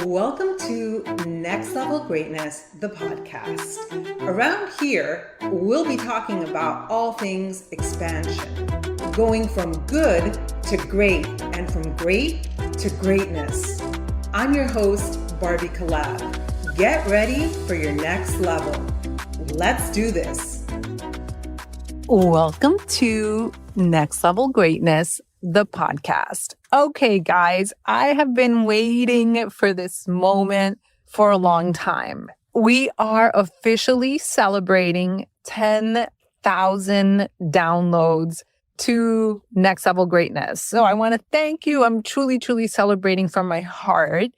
Welcome to Next Level Greatness, the podcast. Around here, we'll be talking about all things expansion, going from good to great and from great to greatness. I'm your host, Barbie Collab. Get ready for your next level. Let's do this. Welcome to Next Level Greatness, the podcast. Okay, guys, I have been waiting for this moment for a long time. We are officially celebrating 10,000 downloads to Next Level Greatness. So I want to thank you. I'm truly, truly celebrating from my heart.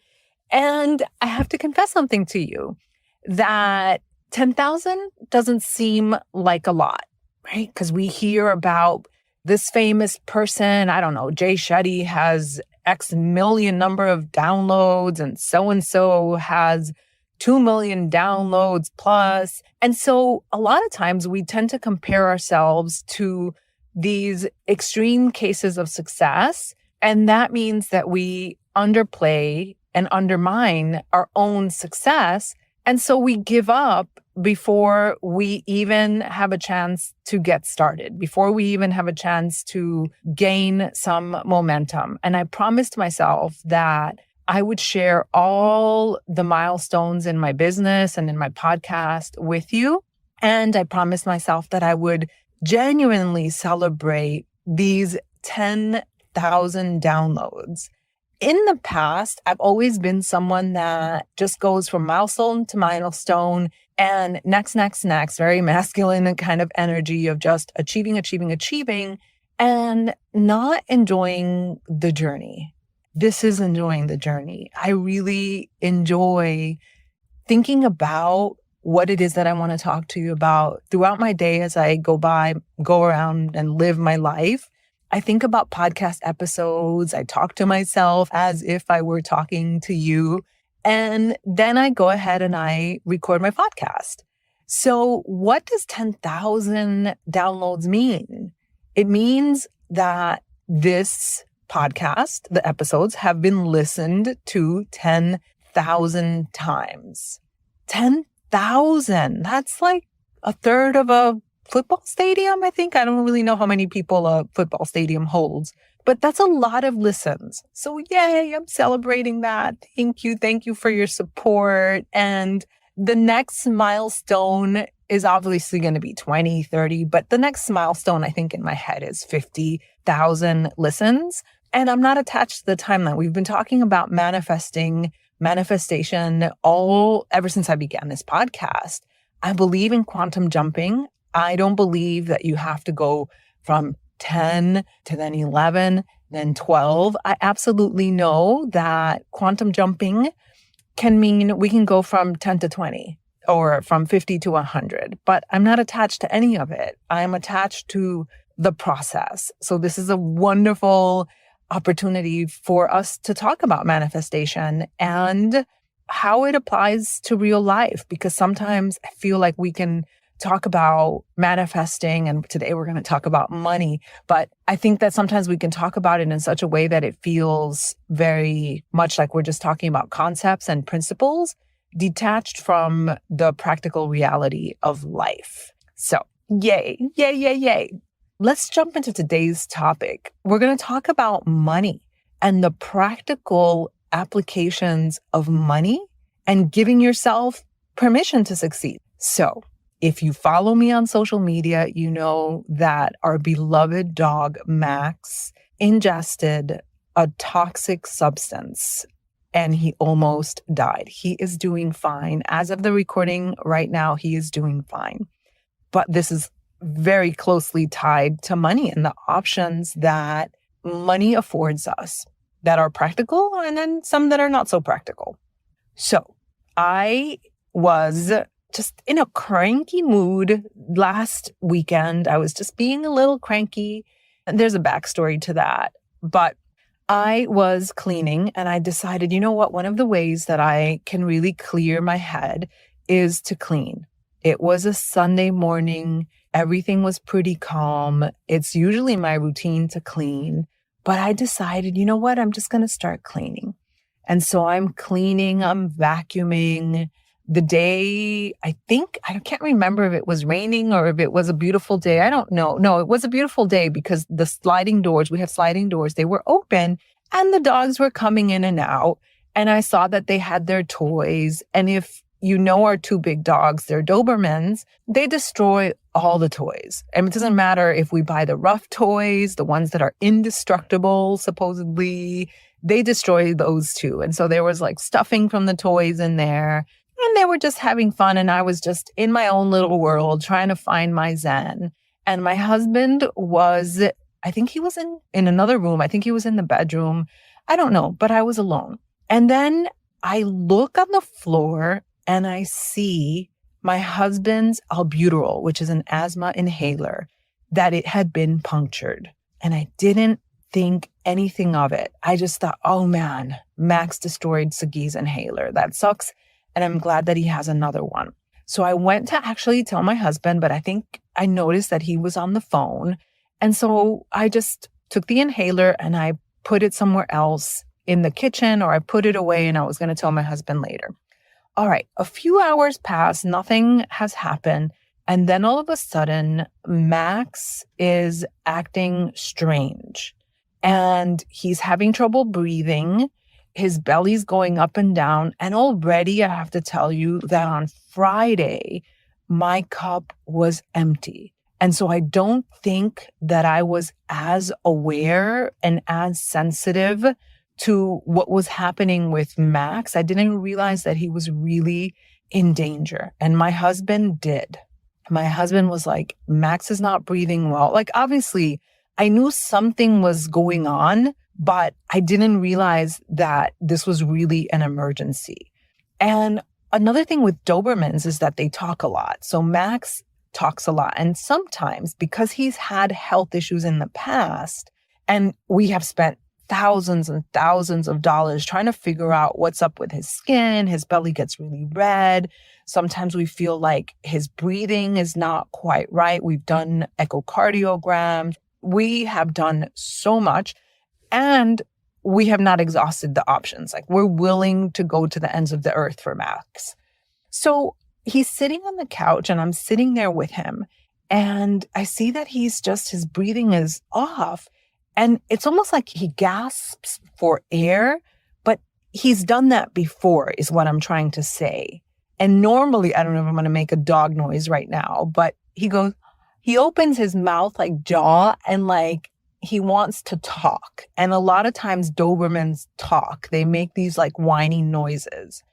And I have to confess something to you, that 10,000 doesn't seem like a lot, right? Because we hear about this famous person, I don't know, Jay Shetty has X million number of downloads and so has 2 million downloads plus. And so a lot of times we tend to compare ourselves to these extreme cases of success. And that means that we underplay and undermine our own success. And so we give up before we even have a chance to get started, before we even have a chance to gain some momentum. And I promised myself that I would share all the milestones in my business and in my podcast with you. And I promised myself that I would genuinely celebrate these 10,000 downloads. In the past, I've always been someone that just goes from milestone to milestone and next, very masculine and kind of energy of just achieving, and not enjoying the journey. This is enjoying the journey. I really enjoy thinking about what it is that I want to talk to you about throughout my day as I go around and live my life. I think about podcast episodes. I talk to myself as if I were talking to you. And then I go ahead and I record my podcast. So what does 10,000 downloads mean? It means that this podcast, the episodes, have been listened to 10,000 times. 10,000. That's like a third of a football stadium, I think. I don't really know how many people a football stadium holds, but that's a lot of listens. So yay, I'm celebrating that. Thank you for your support. And the next milestone is obviously going to be 20, 30, but the next milestone I think in my head is 50,000 listens. And I'm not attached to the timeline. We've been talking about manifestation ever since I began this podcast. I believe in quantum jumping. I don't believe that you have to go from 10 to then 11, then 12. I absolutely know that quantum jumping can mean we can go from 10 to 20 or from 50 to 100, but I'm not attached to any of it. I'm attached to the process. So this is a wonderful opportunity for us to talk about manifestation and how it applies to real life, because sometimes I feel like we can talk about manifesting, and today we're going to talk about money. But I think that sometimes we can talk about it in such a way that it feels very much like we're just talking about concepts and principles detached from the practical reality of life. So yay. Let's jump into today's topic. We're going to talk about money and the practical applications of money and giving yourself permission to succeed. So if you follow me on social media, you know that our beloved dog, Max, ingested a toxic substance and he almost died. He is doing fine. As of the recording right now, he is doing fine. But this is very closely tied to money and the options that money affords us that are practical and then some that are not so practical. So I was just in a cranky mood last weekend. I was just being a little cranky. And there's a backstory to that. But I was cleaning and I decided, you know what? One of the ways that I can really clear my head is to clean. It was a Sunday morning. Everything was pretty calm. It's usually my routine to clean. But I decided, you know what? I'm just going to start cleaning. And so I'm cleaning, I'm vacuuming. The day, I can't remember if it was raining or if it was a beautiful day. I don't know. No, it was a beautiful day because the sliding doors, we have sliding doors, they were open and the dogs were coming in and out. And I saw that they had their toys. And if you know our two big dogs, they're Dobermans, they destroy all the toys. And it doesn't matter if we buy the rough toys, the ones that are indestructible, supposedly, they destroy those too. And so there was like stuffing from the toys in there. And they were just having fun. And I was just in my own little world trying to find my zen. And my husband was, I think he was in another room. I think he was in the bedroom. I don't know, but I was alone. And then I look on the floor and I see my husband's albuterol, which is an asthma inhaler, that it had been punctured. And I didn't think anything of it. I just thought, oh man, Max destroyed Sagi's inhaler. That sucks. And I'm glad that he has another one. So I went to actually tell my husband, but I think I noticed that he was on the phone. And so I just took the inhaler and I put it somewhere else in the kitchen, or I put it away and I was going to tell my husband later. All right, a few hours pass, nothing has happened. And then all of a sudden, Max is acting strange and he's having trouble breathing. His belly's going up and down. And already I have to tell you that on Friday, my cup was empty. And so I don't think that I was as aware and as sensitive to what was happening with Max. I didn't realize that he was really in danger. And my husband did. My husband was like, Max is not breathing well. Like, obviously, I knew something was going on, but I didn't realize that this was really an emergency. And another thing with Dobermans is that they talk a lot. So Max talks a lot. And sometimes because he's had health issues in the past, and we have spent thousands and thousands of dollars trying to figure out what's up with his skin, his belly gets really red. Sometimes we feel like his breathing is not quite right. We've done echocardiograms. We have done so much. And we have not exhausted the options. Like, we're willing to go to the ends of the earth for Max. So he's sitting on the couch and I'm sitting there with him. And I see that his breathing is off. And it's almost like he gasps for air, but he's done that before is what I'm trying to say. And normally, I don't know if I'm going to make a dog noise right now, but he opens his mouth like jaw and like, he wants to talk. And a lot of times Dobermans talk. They make these like whining noises.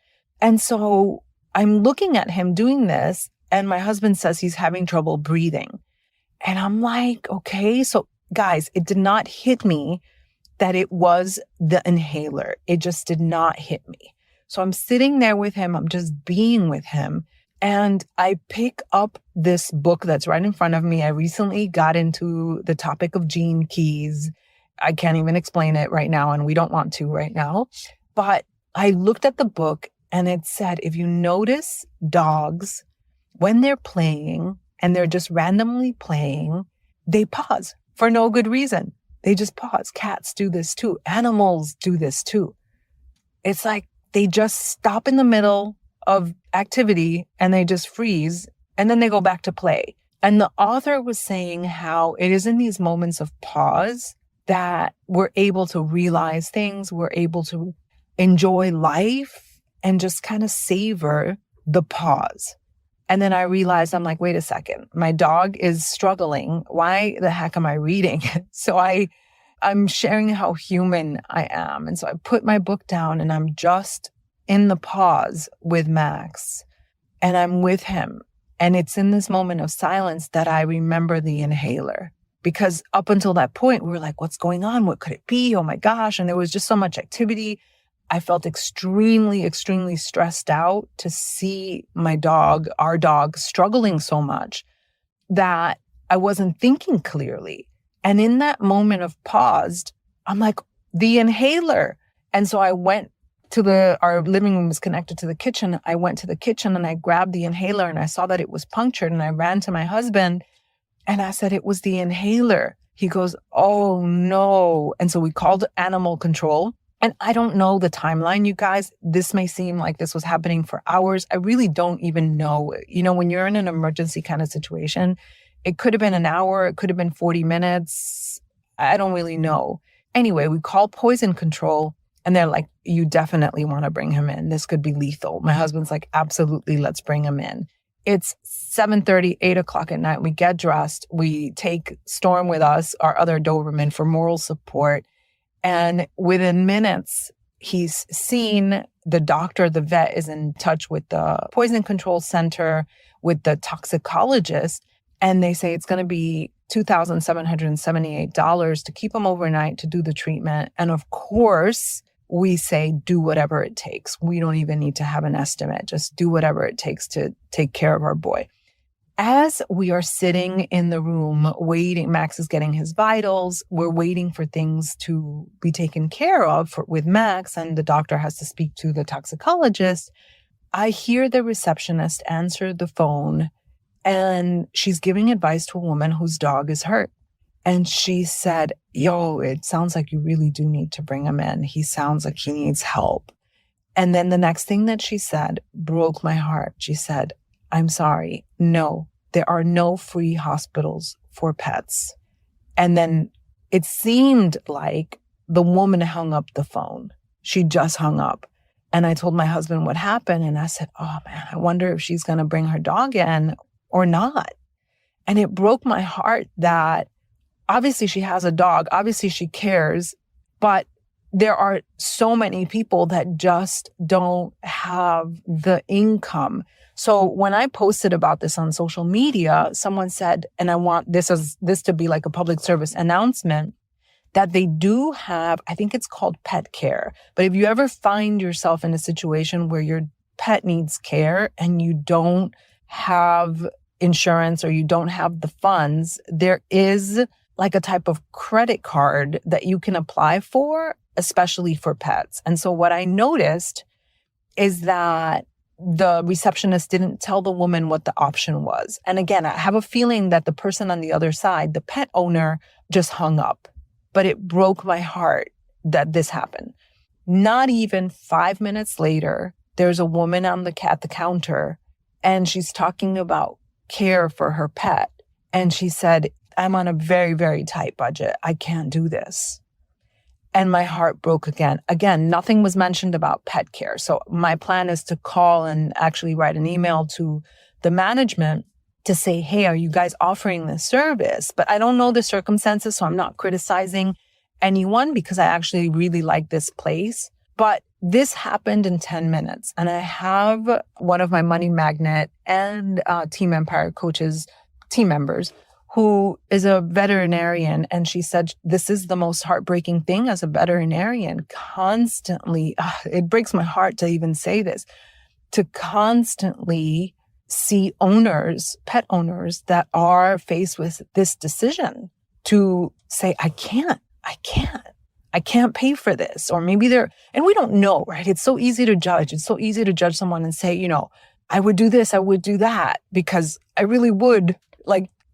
And so I'm looking at him doing this and my husband says he's having trouble breathing. And I'm like, okay. So guys, it did not hit me that it was the inhaler. It just did not hit me. So I'm sitting there with him. I'm just being with him. And I pick up this book that's right in front of me. I recently got into the topic of gene keys. I can't even explain it right now, and we don't want to right now. But I looked at the book and it said, if you notice dogs, when they're playing and they're just randomly playing, they pause for no good reason. They just pause. Cats do this too. Animals do this too. It's like they just stop in the middle of activity and they just freeze and then they go back to play. And the author was saying how it is in these moments of pause that we're able to realize things, we're able to enjoy life and just kind of savor the pause. And then I realized, I'm like, wait a second, my dog is struggling. Why the heck am I reading? So I'm sharing how human I am. And so I put my book down and I'm just in the pause with Max and I'm with him. And it's in this moment of silence that I remember the inhaler, because up until that point, we were like, what's going on? What could it be? Oh my gosh. And there was just so much activity. I felt extremely, extremely stressed out to see my dog, our dog, struggling so much that I wasn't thinking clearly. And in that moment of pause, I'm like, the inhaler. And so I went to our living room was connected to the kitchen. I went to the kitchen and I grabbed the inhaler and I saw that it was punctured and I ran to my husband and I said, it was the inhaler. He goes, oh no. And so we called animal control. And I don't know the timeline, you guys. This may seem like this was happening for hours. I really don't even know. When you're in an emergency kind of situation, it could have been an hour. It could have been 40 minutes. I don't really know. Anyway, we call poison control and they're like, you definitely want to bring him in. This could be lethal. My husband's like, absolutely, let's bring him in. It's 7:30, 8 o'clock at night. We get dressed. We take Storm with us, our other Doberman, for moral support. And within minutes, he's seen the doctor, the vet is in touch with the poison control center, with the toxicologist, and they say it's going to be $2,778 to keep him overnight to do the treatment. And of course, we say, do whatever it takes. We don't even need to have an estimate. Just do whatever it takes to take care of our boy. As we are sitting in the room waiting, Max is getting his vitals. We're waiting for things to be taken care of with Max, and the doctor has to speak to the toxicologist. I hear the receptionist answer the phone, and she's giving advice to a woman whose dog is hurt. And she said, yo, it sounds like you really do need to bring him in. He sounds like he needs help. And then the next thing that she said broke my heart. She said, I'm sorry. No, there are no free hospitals for pets. And then it seemed like the woman hung up the phone. She just hung up. And I told my husband what happened. And I said, oh man, I wonder if she's going to bring her dog in or not. And it broke my heart that obviously she has a dog. Obviously she cares, but there are so many people that just don't have the income. So when I posted about this on social media, someone said, and I want this to be like a public service announcement, that they do have, I think it's called pet care. But if you ever find yourself in a situation where your pet needs care and you don't have insurance or you don't have the funds, there is like a type of credit card that you can apply for, especially for pets. And so what I noticed is that the receptionist didn't tell the woman what the option was. And again, I have a feeling that the person on the other side, the pet owner, just hung up. But it broke my heart that this happened. Not even 5 minutes later, there's a woman at the counter, and she's talking about care for her pet. And she said, I'm on a very, very tight budget. I can't do this. And my heart broke again. Again, nothing was mentioned about pet care. So my plan is to call and actually write an email to the management to say, hey, are you guys offering this service? But I don't know the circumstances, so I'm not criticizing anyone because I actually really like this place. But this happened in 10 minutes. And I have one of my Money Magnet and Team Empire coaches, team members, who is a veterinarian. And she said, this is the most heartbreaking thing as a veterinarian, constantly, it breaks my heart to even say this, to constantly see owners, pet owners that are faced with this decision to say, I can't pay for this. Or maybe and we don't know, right? It's so easy to judge. It's so easy to judge someone and say, I would do this, I would do that, because I really would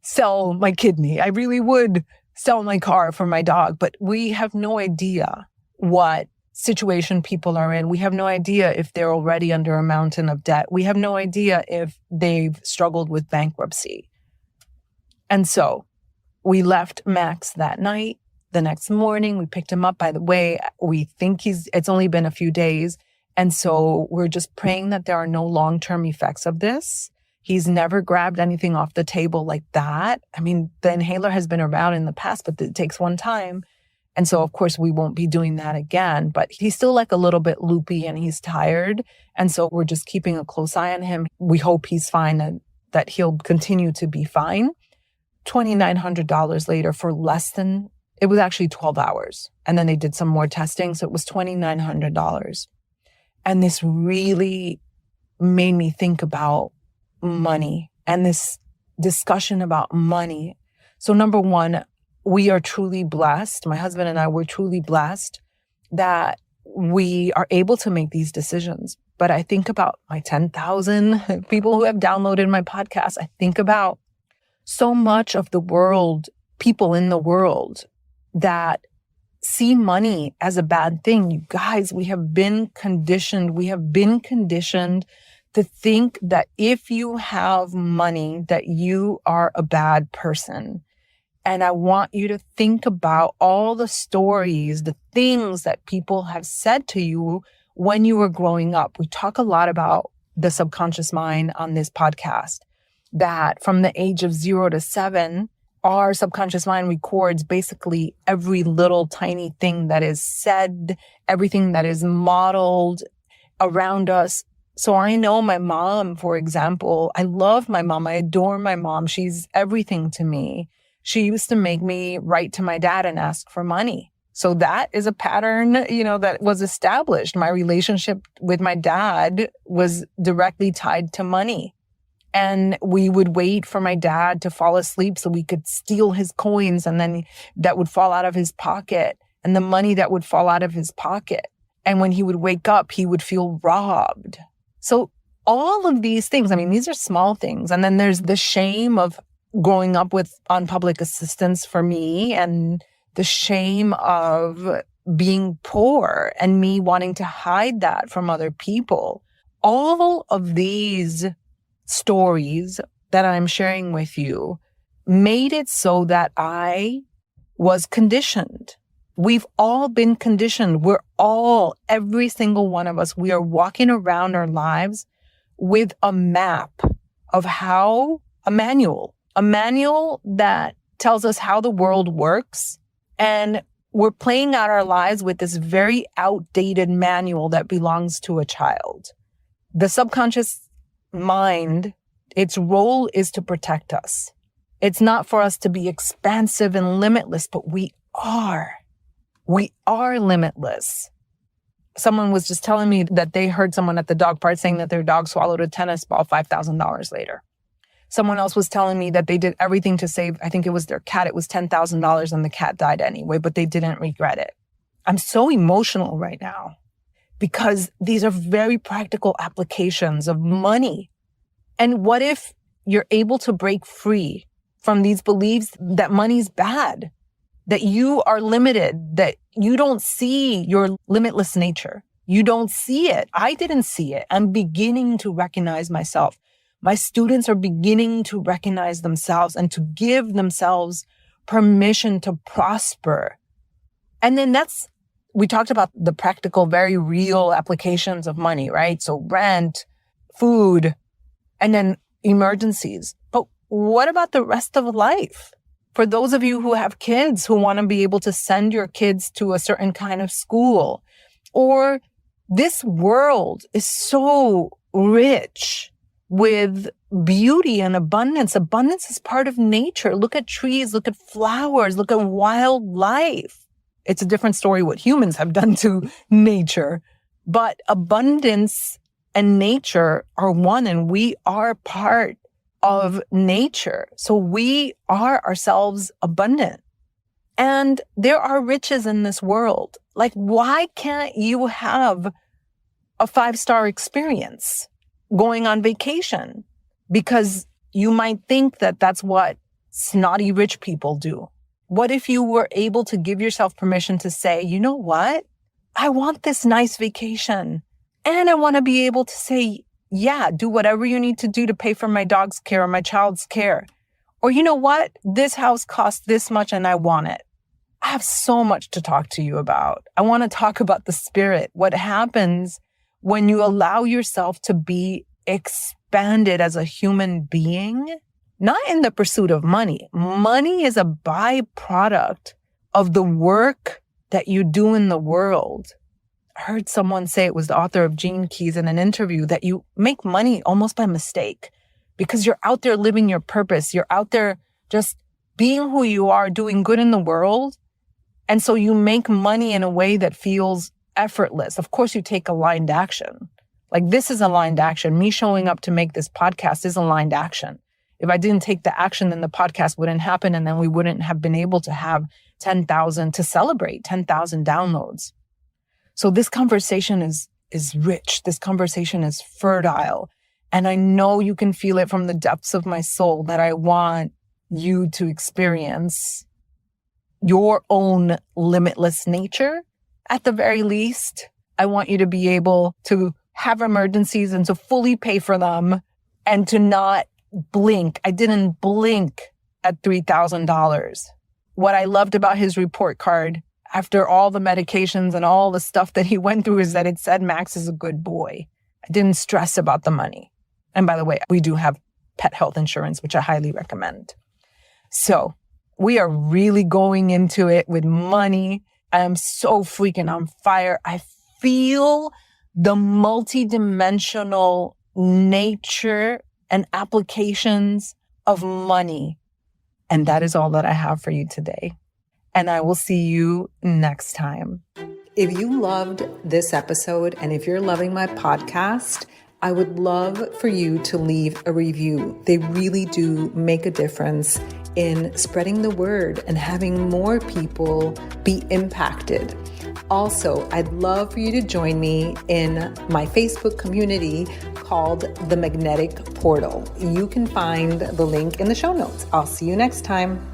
sell my kidney. I really would sell my car for my dog. But we have no idea what situation people are in. We have no idea if they're already under a mountain of debt. We have no idea if they've struggled with bankruptcy. And so we left Max that night. The next morning, we picked him up. By the way, we think it's only been a few days. And so we're just praying that there are no long-term effects of this. He's never grabbed anything off the table like that. I mean, the inhaler has been around in the past, but it takes one time. And so, of course, we won't be doing that again. But he's still a little bit loopy and he's tired. And so we're just keeping a close eye on him. We hope he's fine and that he'll continue to be fine. $2,900 later for it was actually 12 hours. And then they did some more testing. So it was $2,900. And this really made me think about money and this discussion about money. So number one, we are truly blessed. My husband and I were truly blessed that we are able to make these decisions. But I think about my 10,000 people who have downloaded my podcast. I think about so much of the world, people in the world that see money as a bad thing. You guys, we have been conditioned. We have been conditioned to think that if you have money, that you are a bad person. And I want you to think about all the stories, the things that people have said to you when you were growing up. We talk a lot about the subconscious mind on this podcast, that from the age of 0 to 7, our subconscious mind records basically every little tiny thing that is said, everything that is modeled around us. So I know my mom, for example, I love my mom. I adore my mom. She's everything to me. She used to make me write to my dad and ask for money. So that is a pattern, that was established. My relationship with my dad was directly tied to money. And we would wait for my dad to fall asleep so we could steal his coins, and then that would fall out of his pocket, and the money that would fall out of his pocket. And when he would wake up, he would feel robbed. So all of these things, these are small things. And then there's the shame of growing up on public assistance for me, and the shame of being poor and me wanting to hide that from other people. All of these stories that I'm sharing with you made it so that I was conditioned. We've all been conditioned. Every single one of us, we are walking around our lives with a map of a manual that tells us how the world works. And we're playing out our lives with this very outdated manual that belongs to a child. The subconscious mind, its role is to protect us. It's not for us to be expansive and limitless, but we are. We are limitless. Someone was just telling me that they heard someone at the dog park saying that their dog swallowed a tennis ball $5,000 later. Someone else was telling me that they did everything to save, I think it was their cat. It was $10,000 and the cat died anyway, but they didn't regret it. I'm so emotional right now because these are very practical applications of money. And what if you're able to break free from these beliefs that money's bad, that you are limited, that you don't see your limitless nature? You don't see it. I didn't see it. I'm beginning to recognize myself. My students are beginning to recognize themselves and to give themselves permission to prosper. And then we talked about the practical, very real applications of money, right? So rent, food, and then emergencies. But what about the rest of life? For those of you who have kids who want to be able to send your kids to a certain kind of school, or this world is so rich with beauty and abundance. Abundance is part of nature. Look at trees, look at flowers, look at wildlife. It's a different story what humans have done to nature, but abundance and nature are one, and we are part of nature. So we are ourselves abundant. And there are riches in this world. Like, why can't you have a 5-star experience going on vacation? Because you might think that that's what snotty rich people do. What if you were able to give yourself permission to say, you know what? I want this nice vacation. And I want to be able to say, yeah, do whatever you need to do to pay for my dog's care or my child's care. Or you know what? This house costs this much and I want it. I have so much to talk to you about. I want to talk about the spirit. What happens when you allow yourself to be expanded as a human being, not in the pursuit of money. Money is a byproduct of the work that you do in the world. I heard someone say, it was the author of Gene Keys in an interview, that you make money almost by mistake because you're out there living your purpose. You're out there just being who you are, doing good in the world. And so you make money in a way that feels effortless. Of course, you take aligned action. Like, this is aligned action. Me showing up to make this podcast is aligned action. If I didn't take the action, then the podcast wouldn't happen. And then we wouldn't have been able to have 10,000 to celebrate 10,000 downloads. So this conversation is rich. This conversation is fertile. And I know you can feel it from the depths of my soul that I want you to experience your own limitless nature. At the very least, I want you to be able to have emergencies and to fully pay for them and to not blink. I didn't blink at $3,000. What I loved about his report card after all the medications and all the stuff that he went through is that it said Max is a good boy. I didn't stress about the money. And by the way, we do have pet health insurance, which I highly recommend. So we are really going into it with money. I am so freaking on fire. I feel the multidimensional nature and applications of money. And that is all that I have for you today. And I will see you next time. If you loved this episode and if you're loving my podcast, I would love for you to leave a review. They really do make a difference in spreading the word and having more people be impacted. Also, I'd love for you to join me in my Facebook community called The Magnetic Portal. You can find the link in the show notes. I'll see you next time.